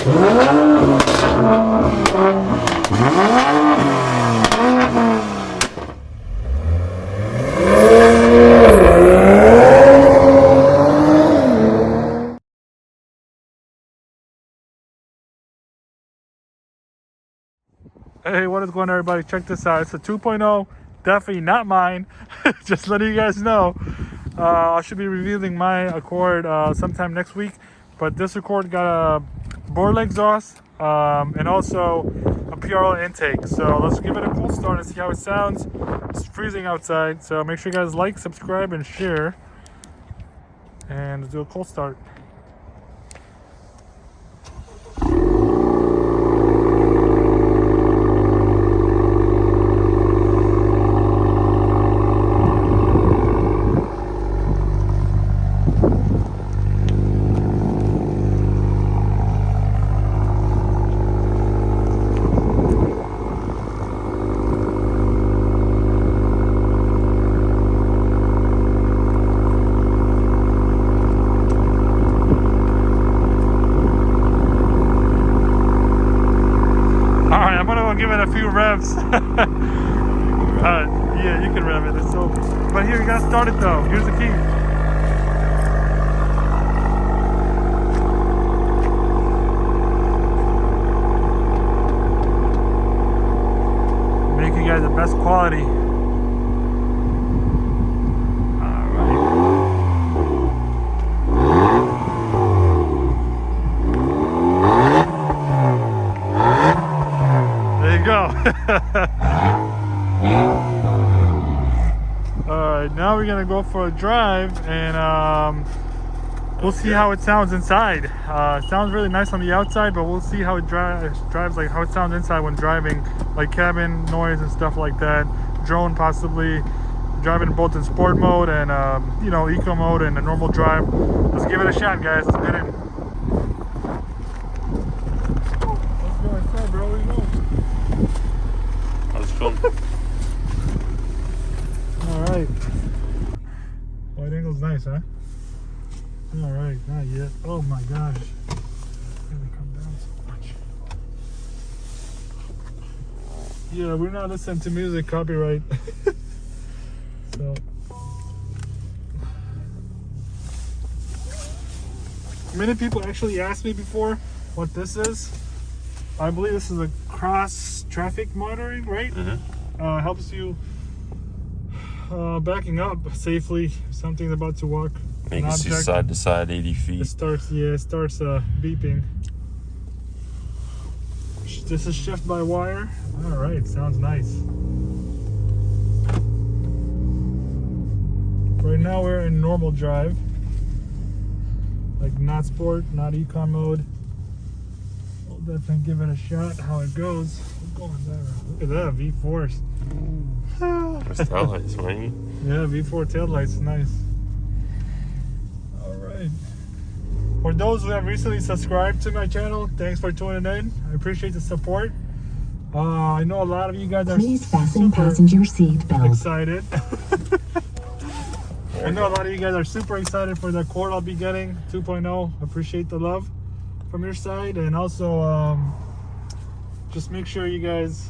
Hey, what is going on, everybody? Check this out. It's a 2.0, definitely not mine. Just letting you guys know. I should be revealing my Accord sometime next week, but this Accord got a borla exhaust and also a PRO intake. So let's give it a cool start and see how it sounds. It's freezing outside, so make sure you guys like, subscribe, and share. And let's do a cool start. Give it a few revs. Yeah, you can rev it. It's so, but here you gotta start it though. Here's the key. Make you guys the best quality. Alright, now we're gonna go for a drive and we'll see how it sounds inside. It sounds really nice on the outside, but we'll see how it drives, like how it sounds inside when driving, like cabin noise and stuff like that. Drone possibly, driving both in sport mode and you know, eco mode and a normal drive. Let's give it a shot, guys. Let's get in. Let's go inside, bro. Where you going? Alright. Wide angle's nice, huh? Alright, not yet. Oh my gosh. Really come down so much. Yeah, we're not listening to music, copyright. So. Many people actually asked me before what this is. I believe this is a cross traffic monitoring, right? Mm-hmm. Helps you backing up safely if something's about to walk. You can see side to side 80 feet. It starts beeping. This is shift by wire. All right, sounds nice. Right now we're in normal drive, like not sport, not econ mode. We'll definitely give it a shot. How it goes. Look at that V-force. Those taillights, man. Yeah, V4 taillights, nice. Alright. For those who have recently subscribed to my channel, thanks for tuning in. I appreciate the support. I know a lot of you guys are Please fasten passenger seat belt. excited. I know a lot of you guys are super excited for the Accord I'll be getting 2.0. Appreciate the love from your side, and also just make sure you guys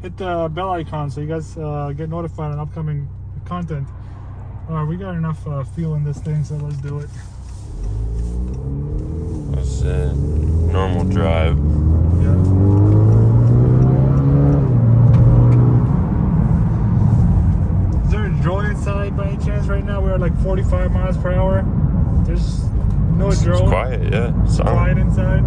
hit the bell icon so you guys get notified on upcoming content. We got enough fuel in this thing, so let's do it. It's a normal drive. Yeah. Is there a drone inside by any chance right now? We're at like 45 miles per hour. There's no drone. It's quiet, yeah. Quiet inside.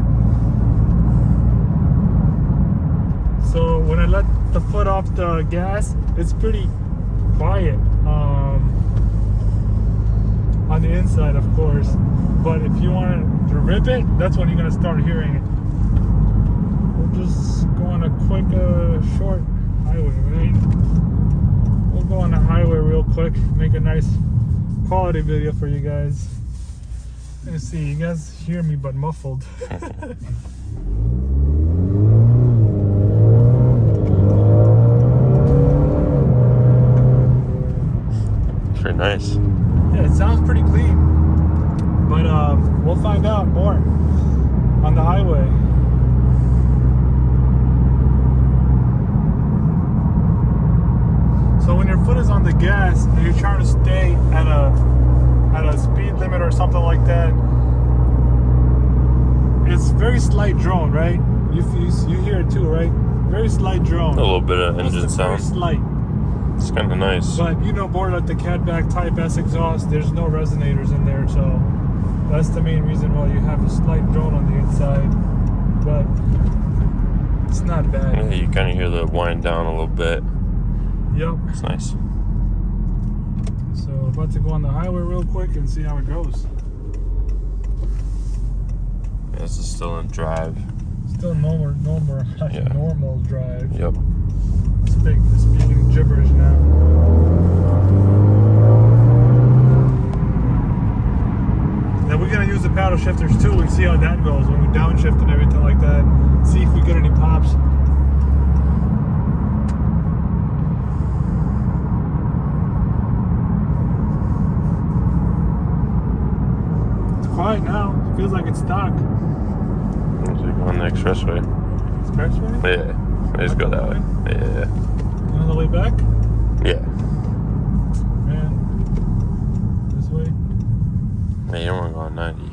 So when I let the foot off the gas, it's pretty quiet on the inside, of course. But if you want to rip it, that's when you're gonna start hearing it. We'll just go on a quick, short highway, right? We'll go on the highway real quick, make a nice quality video for you guys. Let's see, you guys hear me but muffled. Pretty nice. Yeah, it sounds pretty clean, but we'll find out more on the highway. stay at a speed limit or something like that, it's very slight drone, right? You hear it too, right? Very slight drone. A little bit of engine sound. Very slight. It's kind of nice. But you know, borla, the catback Type S exhaust, there's no resonators in there, so that's the main reason why you have a slight drone on the inside. But it's not bad. Yeah, you kind of hear the wind down a little bit. Yep. It's nice. So about to go on the highway real quick and see how it goes. Yeah, this is still in drive. Still normal drive. Yep. Speaking gibberish now. Then we're gonna use the paddle shifters too and see how that goes when we downshift and everything like that. See if we get any pops. It's quiet now. It feels like it's stock. So we go on the expressway. Expressway? Yeah. Let's go that way. Yeah. On the way back? Yeah. Man. This way? Yeah, you don't want to go on 90.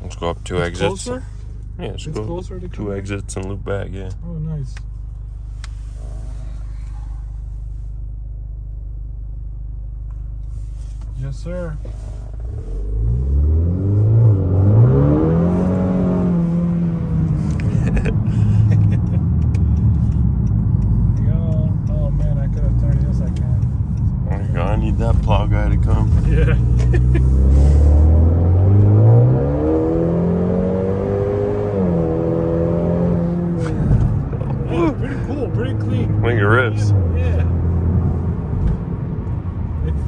Let's go up two It's exits. closer? Yeah, let's It's go closer to two come? exits and loop back, yeah. Oh, nice. Yes, sir. Oh man, I could have turned this. I can't. Oh my god, I need that plow guy to come. Yeah. Yeah, pretty cool, pretty clean. Look at your ribs. Yeah.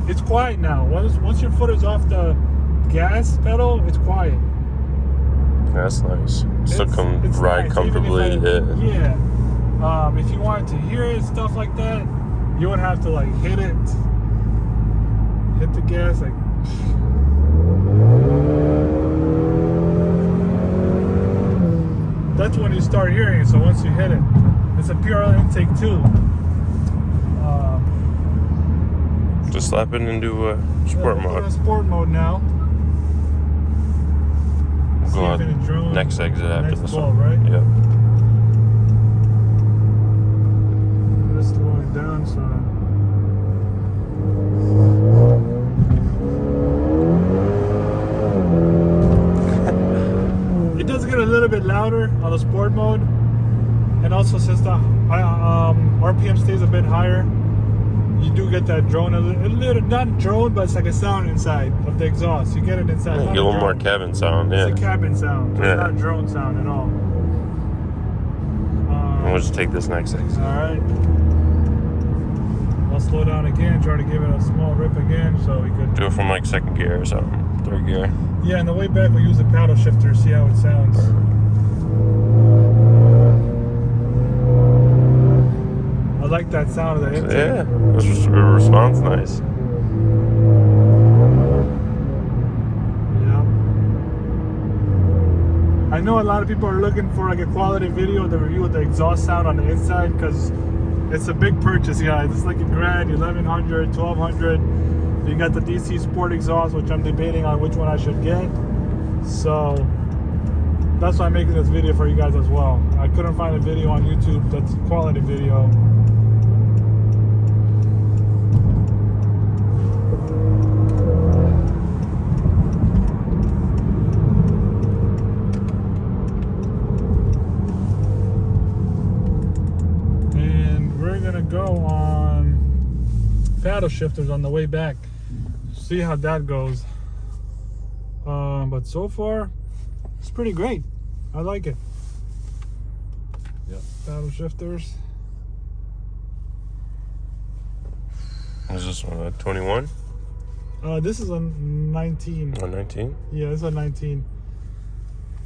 It's quiet now. Once your foot is off the gas pedal, it's quiet. That's nice. Still come It's ride nice, comfortably. even if Yeah. yeah. If you wanted to hear it, stuff like that, you would have to like hit the gas like. That's when you start hearing it. So once you hit it, it's a pure intake too. Just slap it into sport We're mode. in sport mode now. We'll See go if any drone- on next exit after next this ball, one. right? Yep. Just slowing down, so. It does get a little bit louder on the sport mode, and also since the RPM stays a bit higher, you do get that drone, a little, not drone, but it's like a sound inside of the exhaust. You get it inside. Yeah, not get a little more drone. cabin sound, yeah. It's a cabin sound. Yeah. It's not drone sound at all. We'll just take this next exit. Alright. I'll slow down again, try to give it a small rip again so we could. Do it from like second gear or something. Third gear. Yeah, on the way back we'll use the paddle shifter, see how it sounds. I like that sound of the intake. Yeah, the response nice. Yeah. I know a lot of people are looking for like a quality video, the review of the exhaust sound on the inside, because it's a big purchase, guys. It's like $1,000, $1,100, $1,200. You got the DC Sport exhaust, which I'm debating on which one I should get. So that's why I'm making this video for you guys as well. I couldn't find a video on YouTube that's a quality video. And we're gonna go on paddle shifters on the way back. See how that goes. But so far, it's pretty great. I like it. Yep, paddle shifters. Is this one a 21? This is a 19. Or 19? Yeah, it's a 19.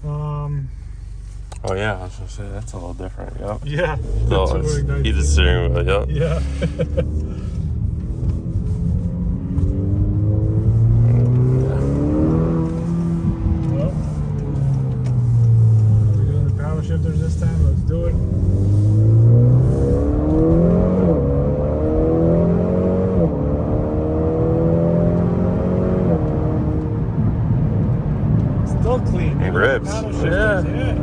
Oh yeah, I was gonna say that's a little different. Yep. Yeah. So that's it's a very nice- heated steering wheel. Yep. Yeah. Well, we're doing the paddle shifters this time. Let's do it. clean. It rips. Paddle shifters, yeah.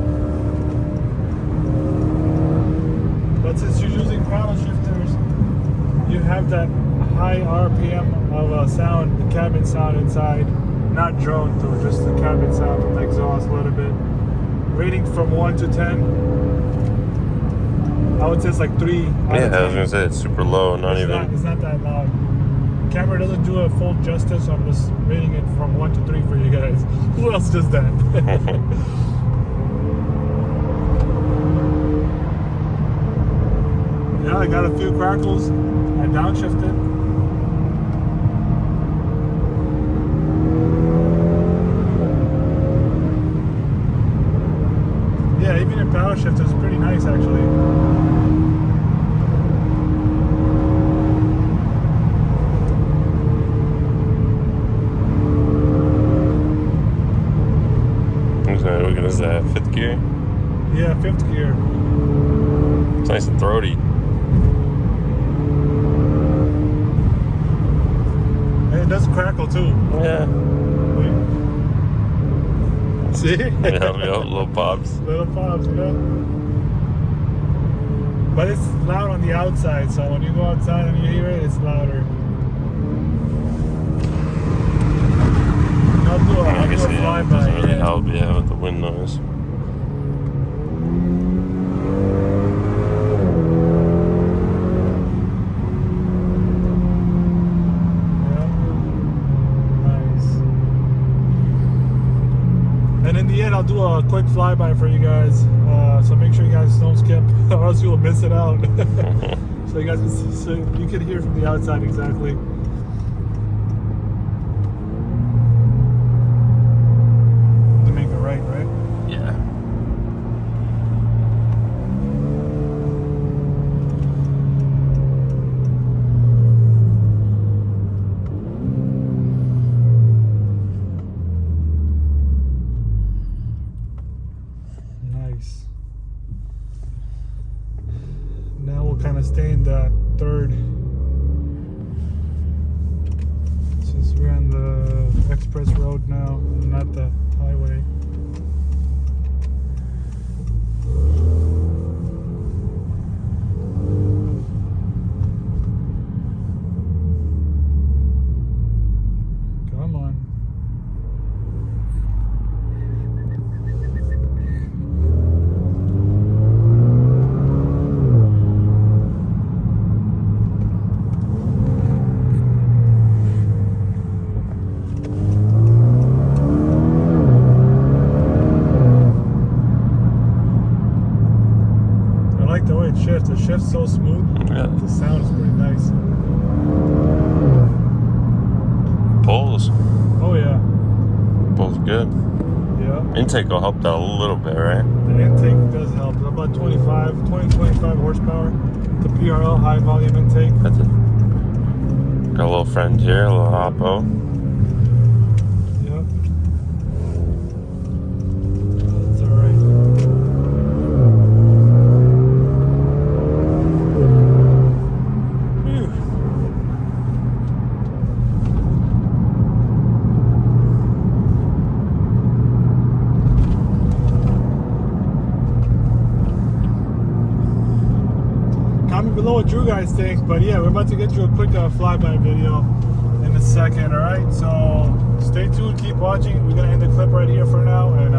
But since you're using paddle shifters, you have that high RPM of sound, the cabin sound inside, not drone through, just the cabin sound from the exhaust a little bit. Rating from 1 to 10, I would say it's like 3. Yeah, I was gonna say it's super low, not even. It's not that loud. Camera doesn't do it full justice, so I'm just rating it from 1 to 3 for you guys. Who else does that? Yeah, I got a few crackles. I downshifted. Yeah, even in power shift, it's pretty nice actually. What is that? 5th gear? Yeah, 5th gear. It's nice and throaty. And it does crackle too. Yeah. See? Yeah, little pops. Little pops, yeah. But it's loud on the outside, so when you go outside and you hear it, it's louder. I'll do a flyby. Doesn't really help, yeah, with the wind noise. Yeah. Nice. And in the end, I'll do a quick flyby for you guys. So make sure you guys don't skip, or else you will miss it out. So you guys, so you can hear from the outside exactly. Right? Yeah. Nice. Now we'll kind of stay in the 3rd. Since we're on the express road now, not the highway. Come on. The shift's so smooth. Yeah. The sound is pretty nice. Pulls. Oh yeah. Pulls good. Yeah. Intake will help that a little bit, right? The intake does help. About 25 horsepower. The PRL high volume intake. That's it. Got a little friend here, a little Oppo. Yep. That's alright. Comment below what you guys think, but yeah, we're about to get you a quick flyby video in a second. All right, so stay tuned, keep watching. We're gonna end the clip right here for now, and